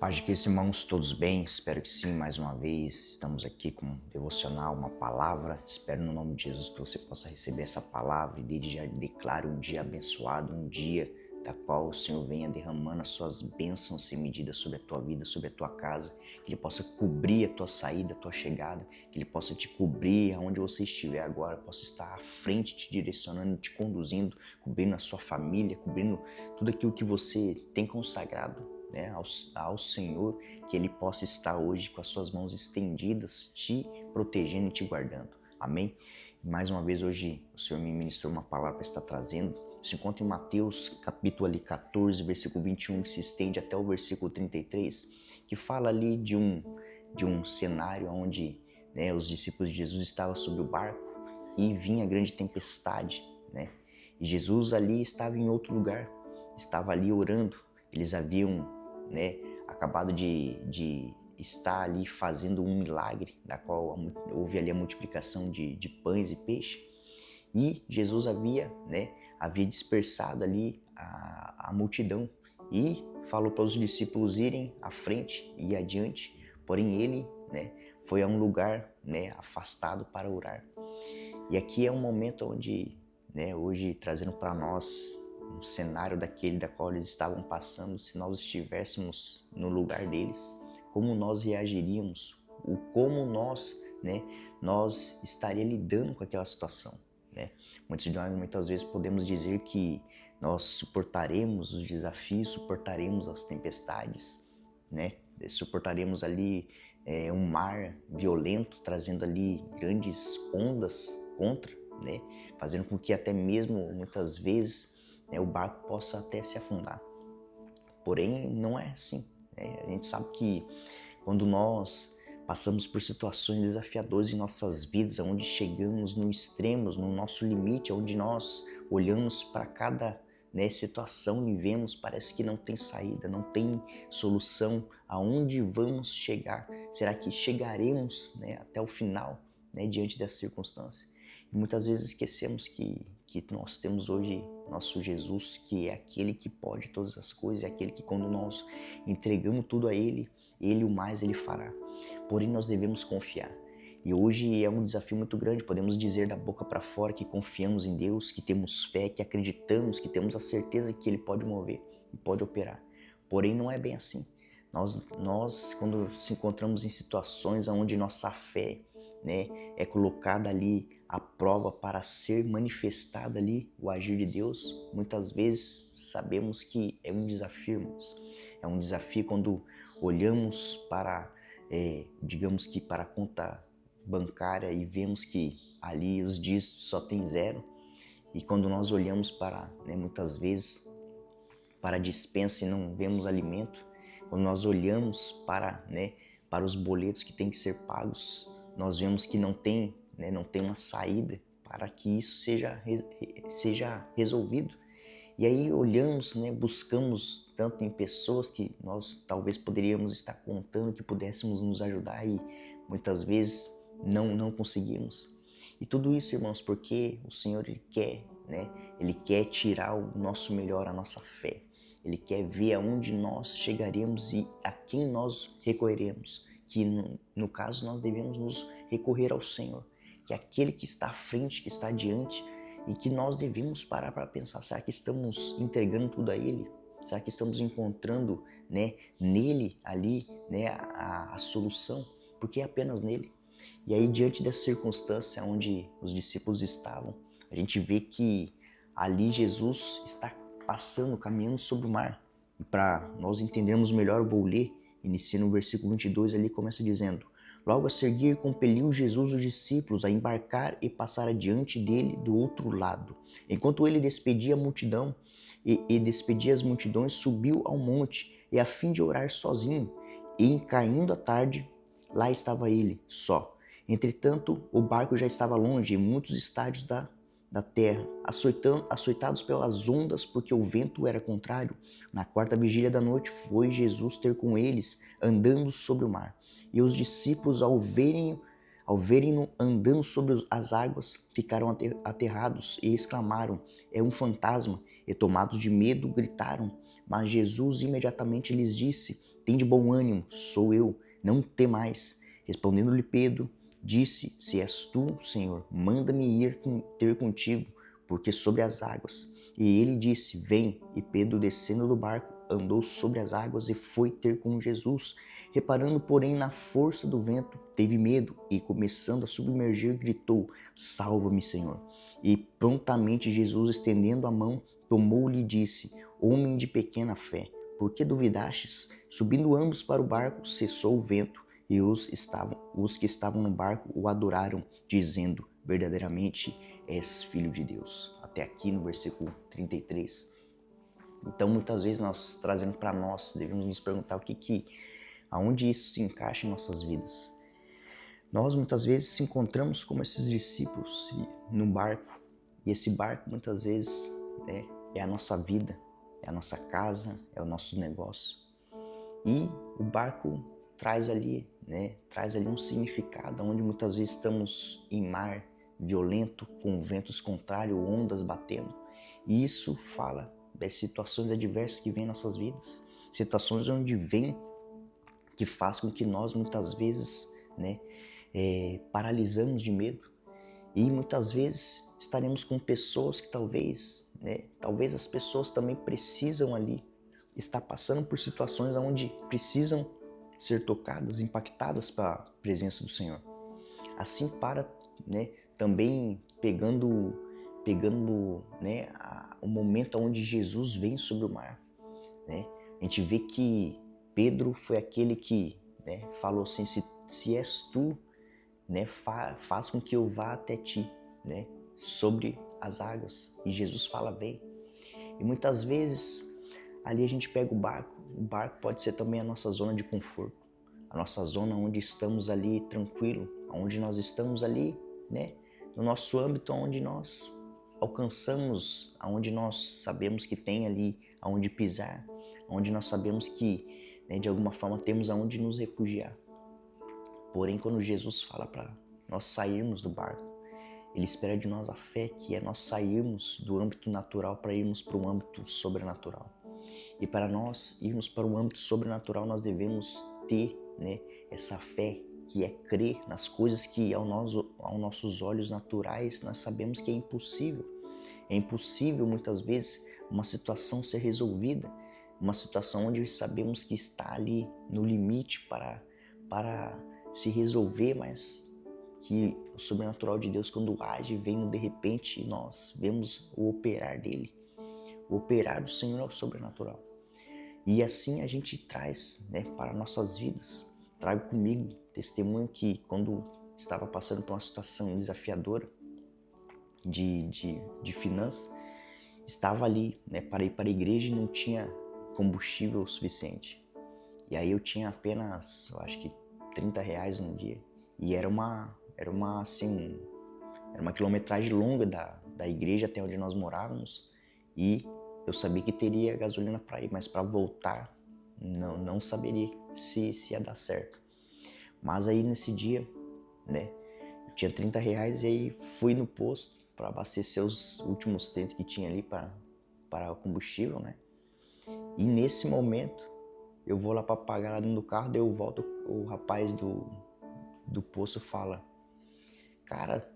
Paz de Cristo, irmãos, todos bem? Espero que sim, mais uma vez. Estamos aqui com um devocional, uma palavra. Espero no nome de Jesus que você possa receber essa palavra e desde já declare um dia abençoado, um dia da qual o Senhor venha derramando as suas bênçãos sem medida sobre a tua vida, sobre a tua casa, que Ele possa cobrir a tua saída, a tua chegada, que Ele possa te cobrir aonde você estiver agora, possa estar à frente, te direcionando, te conduzindo, cobrindo a sua família, cobrindo tudo aquilo que você tem consagrado, né, ao Senhor, que Ele possa estar hoje com as suas mãos estendidas, te protegendo e te guardando. Amém? Mais uma vez hoje o Senhor me ministrou uma palavra para estar trazendo. Se encontra em Mateus capítulo ali 14, versículo 21, que se estende até o versículo 33, que fala ali de um cenário onde, né, os discípulos de Jesus estavam sobre o barco e vinha grande tempestade, né? E Jesus ali estava em outro lugar, estava ali orando. Eles haviam, né, acabado de estar ali fazendo um milagre, da qual houve ali a multiplicação de pães e peixe, e Jesus havia dispersado ali a multidão e falou para os discípulos irem à frente e adiante, porém ele, né, foi a um lugar, né, afastado para orar. E aqui é um momento onde, né, hoje trazendo para nós um cenário daquele da qual eles estavam passando, se nós estivéssemos no lugar deles, como nós reagiríamos, ou como nós estaria lidando com aquela situação, né? Muitos de nós muitas vezes podemos dizer que nós suportaremos os desafios, suportaremos as tempestades, né? Suportaremos ali um mar violento, trazendo ali grandes ondas contra, né? Fazendo com que até mesmo muitas vezes, né, o barco possa até se afundar. Porém, não é assim, né? A gente sabe que quando nós passamos por situações desafiadoras em nossas vidas, onde chegamos no extremo, no nosso limite, onde nós olhamos para cada, né, situação e vemos, parece que não tem saída, não tem solução, aonde vamos chegar? Será que chegaremos, né, até o final, né, diante dessa circunstância? E muitas vezes esquecemos que nós temos hoje nosso Jesus, que é aquele que pode todas as coisas, é aquele que quando nós entregamos tudo a Ele o mais Ele fará. Porém, nós devemos confiar. E hoje é um desafio muito grande, podemos dizer da boca para fora que confiamos em Deus, que temos fé, que acreditamos, que temos a certeza que Ele pode mover e pode operar. Porém, não é bem assim. Nós quando se encontramos em situações onde nossa fé, né, é colocada ali à prova para ser manifestada ali o agir de Deus, muitas vezes sabemos que é um desafio, irmãos. É um desafio quando olhamos para, digamos que para a conta bancária e vemos que ali os dígitos só tem zero, e quando nós olhamos para, né, muitas vezes para a despensa e não vemos alimento, quando nós olhamos para, né, para os boletos que têm que ser pagos, nós vemos que não tem uma saída para que isso seja resolvido. E aí olhamos, né, buscamos tanto em pessoas que nós talvez poderíamos estar contando que pudéssemos nos ajudar e muitas vezes não conseguimos. E tudo isso, irmãos, porque o Senhor Ele quer, né, Ele quer tirar o nosso melhor, a nossa fé. Ele quer ver aonde nós chegaremos e a quem nós recorreremos. Que no caso nós devemos nos recorrer ao Senhor, que é aquele que está à frente, que está adiante, e que nós devemos parar para pensar, será que estamos entregando tudo a Ele? Será que estamos encontrando, né, nele ali, né, a solução? Porque é apenas nele. E aí, diante dessa circunstância onde os discípulos estavam, a gente vê que ali Jesus está passando, caminhando sobre o mar. E para nós entendermos melhor, eu vou ler, inicia no versículo 22, ali começa dizendo: Logo a seguir, compeliu Jesus os discípulos a embarcar e passar adiante dele do outro lado. Enquanto ele despedia a multidão e despedia as multidões, subiu ao monte e a fim de orar sozinho. E caindo a tarde, lá estava ele, só. Entretanto, o barco já estava longe, em muitos estádios da terra, açoitados pelas ondas, porque o vento era contrário. Na quarta vigília da noite foi Jesus ter com eles, andando sobre o mar. E os discípulos, ao verem-no andando sobre as águas, ficaram aterrados e exclamaram: é um fantasma! E tomados de medo, gritaram. Mas Jesus imediatamente lhes disse: tem de bom ânimo, sou eu, não temais. Respondendo-lhe Pedro, disse, se és tu, Senhor, manda-me ir ter contigo, porque sobre as águas. E ele disse, vem. E Pedro, descendo do barco, andou sobre as águas e foi ter com Jesus. Reparando, porém, na força do vento, teve medo e, começando a submergir, gritou, salva-me, Senhor. E prontamente Jesus, estendendo a mão, tomou-lhe e disse, homem de pequena fé, por que duvidastes? Subindo ambos para o barco, cessou o vento, e os que estavam no barco o adoraram, dizendo, verdadeiramente és filho de Deus. Até aqui no versículo 33. Então, muitas vezes nós trazendo para nós, devemos nos perguntar aonde isso se encaixa em nossas vidas. Nós muitas vezes se encontramos como esses discípulos num barco, e esse barco muitas vezes é a nossa vida, é a nossa casa, é o nosso negócio. E o barco traz ali um significado, onde muitas vezes estamos em mar violento, com ventos contrários, ondas batendo. E isso fala das situações adversas que vêm em nossas vidas, situações onde vem que faz com que nós muitas vezes paralisamos de medo, e muitas vezes estaremos com pessoas que talvez as pessoas também precisam ali estar passando por situações onde precisam ser tocadas, impactadas pela presença do Senhor. Assim também pegando o momento onde Jesus vem sobre o mar. A gente vê que Pedro foi aquele que falou assim, se és tu, faz com que eu vá até ti, sobre as águas. E Jesus fala, vem. E muitas vezes ali a gente pega o barco pode ser também a nossa zona de conforto, a nossa zona onde estamos ali tranquilo, onde nós estamos ali, no nosso âmbito, onde nós alcançamos, onde nós sabemos que tem ali aonde pisar, onde nós sabemos que de alguma forma temos aonde nos refugiar. Porém, quando Jesus fala para nós sairmos do barco, Ele espera de nós a fé, que é nós sairmos do âmbito natural para irmos para um âmbito sobrenatural. E para nós irmos para um âmbito sobrenatural, nós devemos ter essa fé, que é crer nas coisas que aos nossos olhos naturais nós sabemos que é impossível. É impossível muitas vezes uma situação ser resolvida, uma situação onde sabemos que está ali no limite para se resolver, mas que o sobrenatural de Deus, quando age, vem de repente e nós vemos o operar dele. O operar do Senhor é o sobrenatural. E assim a gente traz para nossas vidas. Trago comigo testemunho que quando estava passando por uma situação desafiadora de finanças, estava ali para ir para a igreja e não tinha combustível suficiente. E aí eu tinha apenas, eu acho que R$30 no dia. E era uma quilometragem longa da igreja até onde nós morávamos, e eu sabia que teria gasolina para ir, mas para voltar não saberia se ia dar certo. Mas aí nesse dia, eu tinha R$30 e aí fui no posto para abastecer os últimos 30 que tinha ali para o combustível, E nesse momento eu vou lá para pagar lá dentro do carro, daí eu volto, o rapaz do posto fala, cara,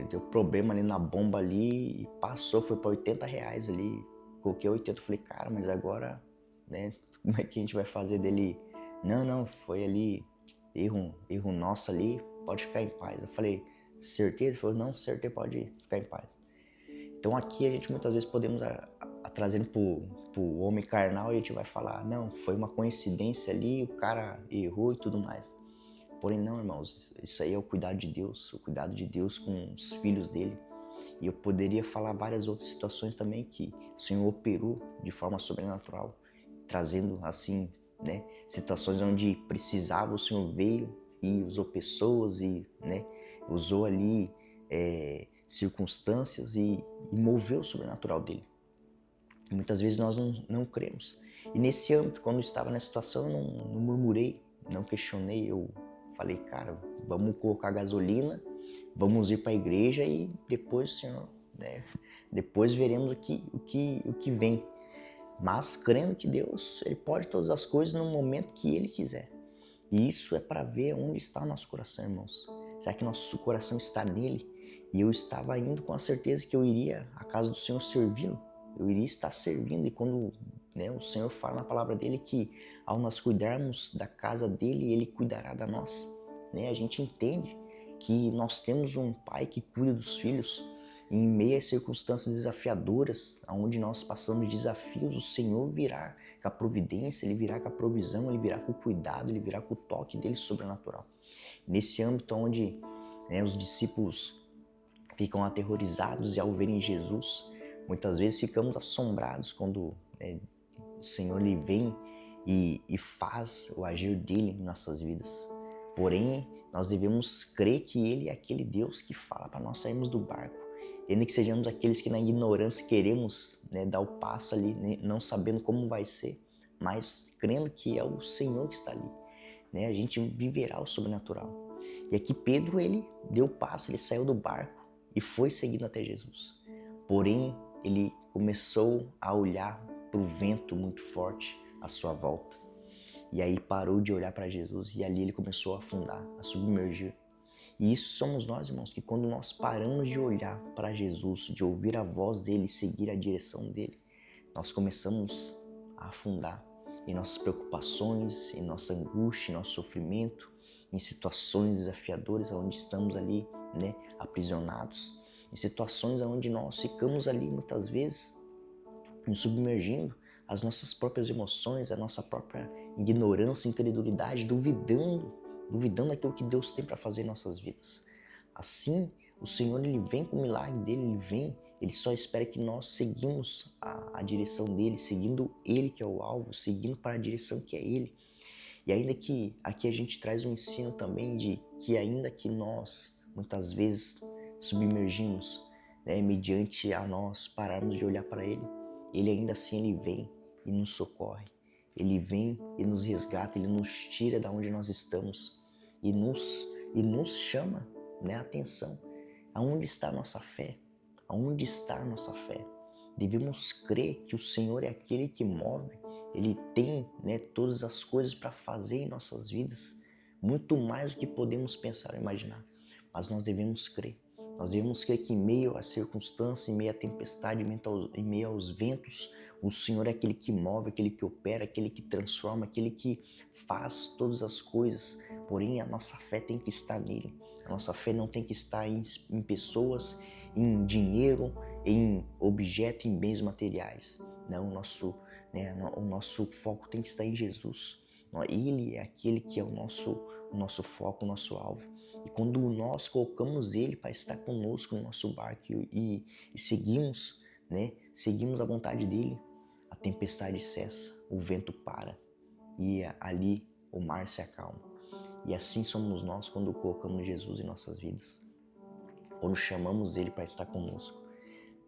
deu problema ali na bomba ali e passou, foi para R$80 ali, coloquei 80, falei, cara, mas agora, como é que a gente vai fazer dele? Não, foi ali, erro nosso ali, pode ficar em paz. Eu falei, certeza? Ele falou, não, certeza, pode ficar em paz. Então aqui a gente muitas vezes podemos, trazendo pro homem carnal, a gente vai falar, não, foi uma coincidência ali, o cara errou e tudo mais. Porém não, irmãos, isso aí é o cuidado de Deus com os filhos dele. E eu poderia falar várias outras situações também que o Senhor operou de forma sobrenatural, trazendo assim, situações onde precisava, o Senhor veio e usou pessoas e usou ali circunstâncias e moveu o sobrenatural dele. E muitas vezes nós não cremos. E nesse âmbito, quando eu estava nessa situação, eu não murmurei, não questionei, eu falei, cara, vamos colocar gasolina, vamos ir para a igreja e depois, Senhor, depois veremos o que vem. mas crendo que Deus, Ele pode todas as coisas no momento que Ele quiser. E isso é para ver onde está o nosso coração, irmãos. Será que nosso coração está nele? E eu estava indo com a certeza que eu iria à casa do Senhor servi-lo. Eu iria estar servindo. E quando o Senhor fala na palavra dele que ao nós cuidarmos da casa dele, ele cuidará da nossa. A gente entende que nós temos um pai que cuida dos filhos. Em meio às circunstâncias desafiadoras, onde nós passamos desafios, o Senhor virá com a providência, Ele virá com a provisão, Ele virá com o cuidado, Ele virá com o toque dele sobrenatural. Nesse âmbito onde os discípulos ficam aterrorizados e ao verem Jesus, muitas vezes ficamos assombrados quando o Senhor ele vem e faz o agir dele em nossas vidas. Porém, nós devemos crer que Ele é aquele Deus que fala para nós sairmos do barco. Ainda que sejamos aqueles que na ignorância queremos dar o passo ali, não sabendo como vai ser, mas crendo que é o Senhor que está ali. A gente viverá o sobrenatural. E aqui Pedro, ele deu o passo, ele saiu do barco e foi seguindo até Jesus. Porém, ele começou a olhar para o vento muito forte à sua volta. E aí parou de olhar para Jesus e ali ele começou a afundar, a submergir. E isso somos nós, irmãos, que quando nós paramos de olhar para Jesus, de ouvir a voz dele e seguir a direção dele, nós começamos a afundar em nossas preocupações, em nossa angústia, em nosso sofrimento, em situações desafiadoras onde estamos ali, aprisionados, em situações onde nós ficamos ali muitas vezes nos submergindo as nossas próprias emoções, a nossa própria ignorância, incredulidade, duvidando daquilo que Deus tem para fazer em nossas vidas. Assim, o Senhor ele vem com o milagre dele, ele só espera que nós seguimos a direção dele, seguindo ele que é o alvo, seguindo para a direção que é ele. E ainda que aqui a gente traz um ensino também de que ainda que nós muitas vezes submergimos, mediante a nós pararmos de olhar para ele, ele ainda assim ele vem e nos socorre. Ele vem e nos resgata, ele nos tira da onde nós estamos e nos chama a atenção. Aonde está a nossa fé? Aonde está a nossa fé? Devemos crer que o Senhor é aquele que move, Ele tem todas as coisas para fazer em nossas vidas, muito mais do que podemos pensar ou imaginar. Mas nós devemos crer. Nós devemos crer que em meio às circunstâncias, em meio à tempestade, em meio aos ventos, o Senhor é aquele que move, aquele que opera, aquele que transforma, aquele que faz todas as coisas. Porém, a nossa fé tem que estar nele. A nossa fé não tem que estar em pessoas, em dinheiro, em objetos, em bens materiais. Não, o nosso foco tem que estar em Jesus. Ele é aquele que é o nosso foco, o nosso alvo. E quando nós colocamos Ele para estar conosco no nosso barco e seguimos a vontade dEle, a tempestade cessa, o vento para e ali o mar se acalma. E assim somos nós quando colocamos Jesus em nossas vidas. Quando chamamos Ele para estar conosco,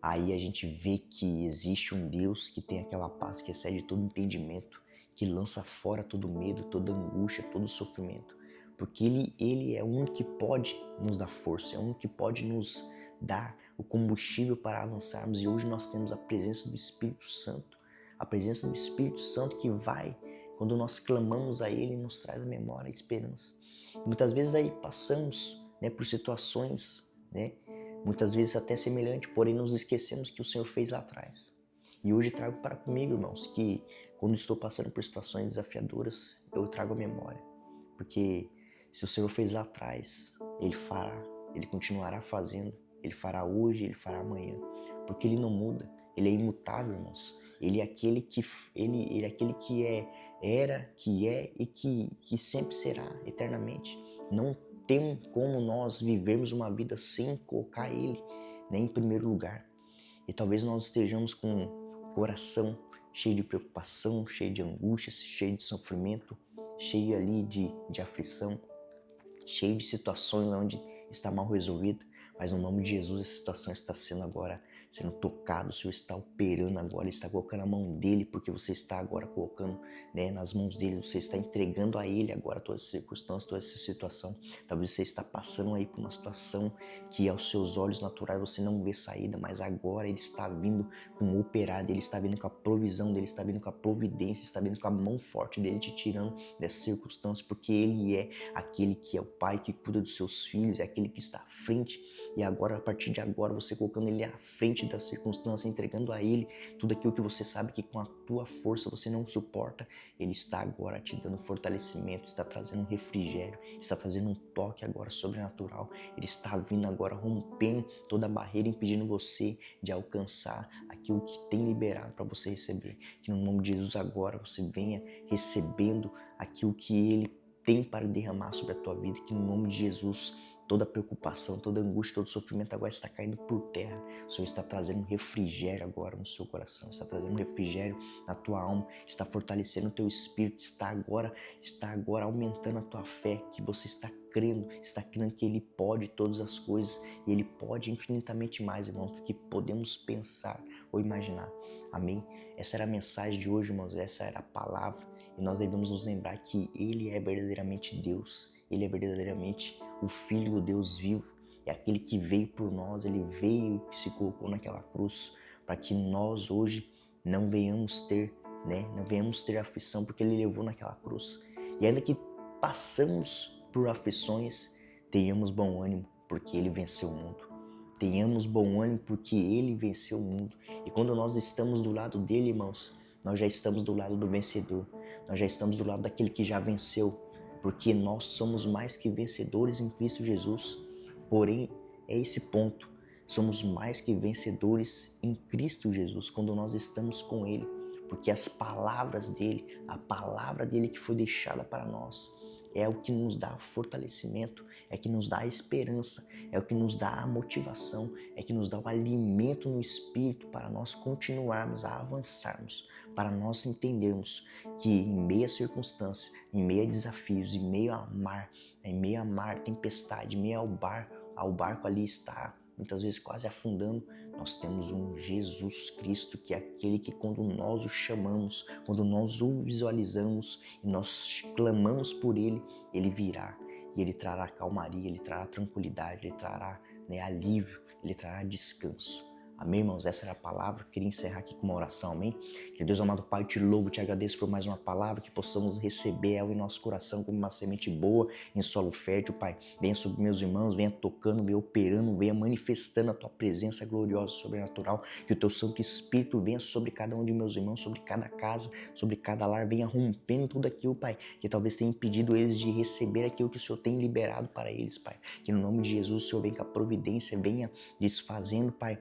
aí a gente vê que existe um Deus que tem aquela paz que excede todo entendimento, que lança fora todo medo, toda angústia, todo sofrimento. Porque Ele é o único que pode nos dar força, é o único que pode nos dar o combustível para avançarmos. E hoje nós temos a presença do Espírito Santo. A presença do Espírito Santo que vai, quando nós clamamos a Ele, nos traz a memória, a esperança. E muitas vezes aí passamos por situações, muitas vezes até semelhantes, porém nos esquecemos que o Senhor fez lá atrás. E hoje trago para comigo, irmãos, que quando estou passando por situações desafiadoras, eu trago a memória. Porque se o Senhor fez lá atrás, Ele fará, Ele continuará fazendo, Ele fará hoje, Ele fará amanhã. Porque Ele não muda, Ele é imutável, irmãos. Ele é aquele que era, que é e que sempre será eternamente. Não tem como nós vivermos uma vida sem colocar Ele em primeiro lugar. E talvez nós estejamos com o coração cheio de preocupação, cheio de angústia, cheio de sofrimento, cheio ali de aflição, cheio de situações onde está mal resolvido. Mas no nome de Jesus, essa situação está sendo agora sendo tocado, o Senhor está operando agora, Ele está colocando a mão dele, porque você está agora colocando, né, nas mãos dele, você está entregando a Ele agora todas as circunstâncias, toda essa situação. Talvez você está passando aí por uma situação que aos seus olhos naturais você não vê saída, mas agora Ele está vindo com o operar dele, está vindo com a provisão dele, está vindo com a providência, está vindo com a mão forte dele te tirando dessas circunstâncias, porque Ele é aquele que é o Pai que cuida dos seus filhos, é aquele que está à frente, e agora, a partir de agora, você colocando Ele à frente da circunstância, entregando a Ele tudo aquilo que você sabe que com a tua força você não suporta, Ele está agora te dando fortalecimento, está trazendo um refrigério, está trazendo um toque agora sobrenatural, Ele está vindo agora rompendo toda a barreira, impedindo você de alcançar aquilo que tem liberado para você receber. Que no nome de Jesus agora você venha recebendo aquilo que Ele tem para derramar sobre a tua vida, que no nome de Jesus toda preocupação, toda angústia, todo sofrimento agora está caindo por terra. O Senhor está trazendo um refrigério agora no seu coração, está trazendo um refrigério na tua alma, está fortalecendo o teu espírito, está agora aumentando a tua fé, que você está crendo que Ele pode todas as coisas e Ele pode infinitamente mais, irmãos, do que podemos pensar ou imaginar. Amém? Essa era a mensagem de hoje, irmãos, essa era a palavra, e nós devemos nos lembrar que Ele é verdadeiramente Deus, Ele é verdadeiramente o Filho do Deus vivo, é aquele que veio por nós, Ele veio e se colocou naquela cruz, para que nós hoje não venhamos ter, não venhamos ter aflição, porque Ele levou naquela cruz. E ainda que passamos por aflições, tenhamos bom ânimo, porque Ele venceu o mundo. Tenhamos bom ânimo, porque Ele venceu o mundo. E quando nós estamos do lado dele, irmãos, nós já estamos do lado do vencedor. Nós já estamos do lado daquele que já venceu, porque nós somos mais que vencedores em Cristo Jesus. Porém, é esse ponto. Somos mais que vencedores em Cristo Jesus, quando nós estamos com Ele. Porque as palavras dele, a palavra dele que foi deixada para nós, é o que nos dá fortalecimento, é o que nos dá a esperança, é o que nos dá a motivação, é o que nos dá o alimento no espírito para nós continuarmos a avançarmos, para nós entendermos que em meio a circunstâncias, em meio a desafios, em meio a mar, tempestade, em meio ao barco ali está muitas vezes quase afundando, nós temos um Jesus Cristo, que é aquele que quando nós o chamamos, quando nós o visualizamos e nós clamamos por Ele, Ele virá e Ele trará calmaria, Ele trará tranquilidade, Ele trará alívio, Ele trará descanso. Amém, irmãos? Essa era a palavra. Eu queria encerrar aqui com uma oração, amém? Que Deus amado Pai, eu te louvo, te agradeço por mais uma palavra, que possamos receber ela em nosso coração como uma semente boa em solo fértil, Pai. Venha sobre meus irmãos, venha tocando, venha operando, venha manifestando a tua presença gloriosa, sobrenatural. Que o teu Santo Espírito venha sobre cada um de meus irmãos, sobre cada casa, sobre cada lar, venha rompendo tudo aquilo, Pai, que talvez tenha impedido eles de receber aquilo que o Senhor tem liberado para eles, Pai. Que no nome de Jesus o Senhor venha com a providência, venha desfazendo, Pai,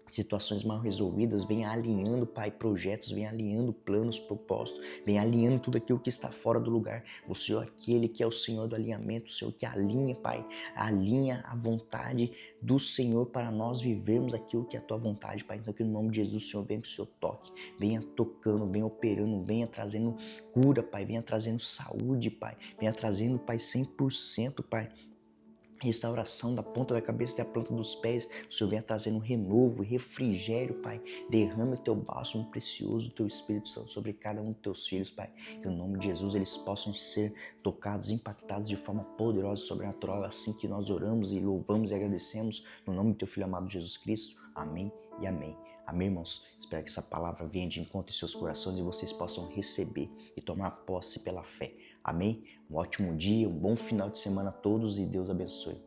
situações mal resolvidas, vem alinhando, Pai, projetos, vem alinhando planos, propósitos, vem alinhando tudo aquilo que está fora do lugar. O Senhor é aquele que é o Senhor do alinhamento, o Senhor que alinha, Pai, alinha a vontade do Senhor para nós vivermos aquilo que é a Tua vontade, Pai. Então que no nome de Jesus o Senhor venha com o Seu toque, venha tocando, venha operando, venha trazendo cura, Pai, venha trazendo saúde, Pai, venha trazendo, Pai, 100%, Pai, restauração da ponta da cabeça até a planta dos pés. O Senhor venha trazendo renovo, refrigério, Pai. Derrame o teu bálsamo precioso, o teu Espírito Santo sobre cada um dos teus filhos, Pai. Que no nome de Jesus eles possam ser tocados, impactados de forma poderosa e sobrenatural, assim que nós oramos e louvamos e agradecemos no nome do teu Filho amado Jesus Cristo. Amém e amém. Amém, irmãos? Espero que essa palavra venha de encontro em seus corações e vocês possam receber e tomar posse pela fé. Amém? Um ótimo dia, um bom final de semana a todos e Deus abençoe.